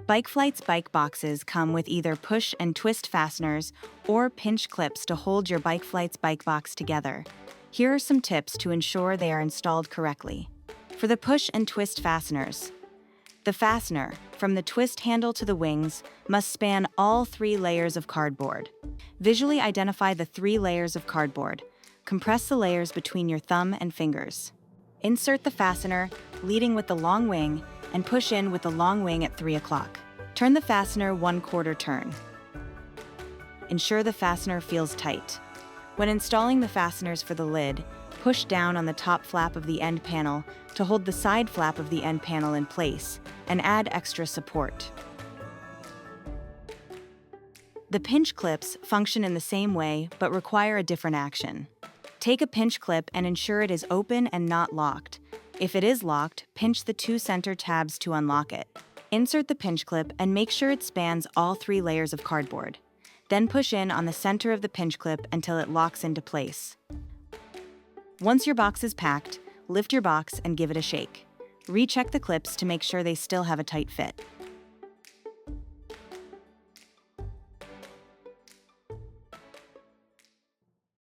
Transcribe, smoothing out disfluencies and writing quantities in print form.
Bikeflights Bike Boxes come with either push and twist fasteners or pinch clips to hold your Bikeflights Bike Box together. Here are some tips to ensure they are installed correctly. For the push and twist fasteners, the fastener, from the twist handle to the wings, must span all 3 layers of cardboard. Visually identify the 3 layers of cardboard. Compress the layers between your thumb and fingers. Insert the fastener, leading with the long wing, and push in with the long wing at 3 o'clock. Turn the fastener 1/4 turn. Ensure the fastener feels tight. When installing the fasteners for the lid, push down on the top flap of the end panel to hold the side flap of the end panel in place and add extra support. The pinch clips function in the same way but require a different action. Take a pinch clip and ensure it is open and not locked. If it is locked, pinch the 2 center tabs to unlock it. Insert the pinch clip and make sure it spans all 3 layers of cardboard. Then push in on the center of the pinch clip until it locks into place. Once your box is packed, lift your box and give it a shake. Recheck the clips to make sure they still have a tight fit.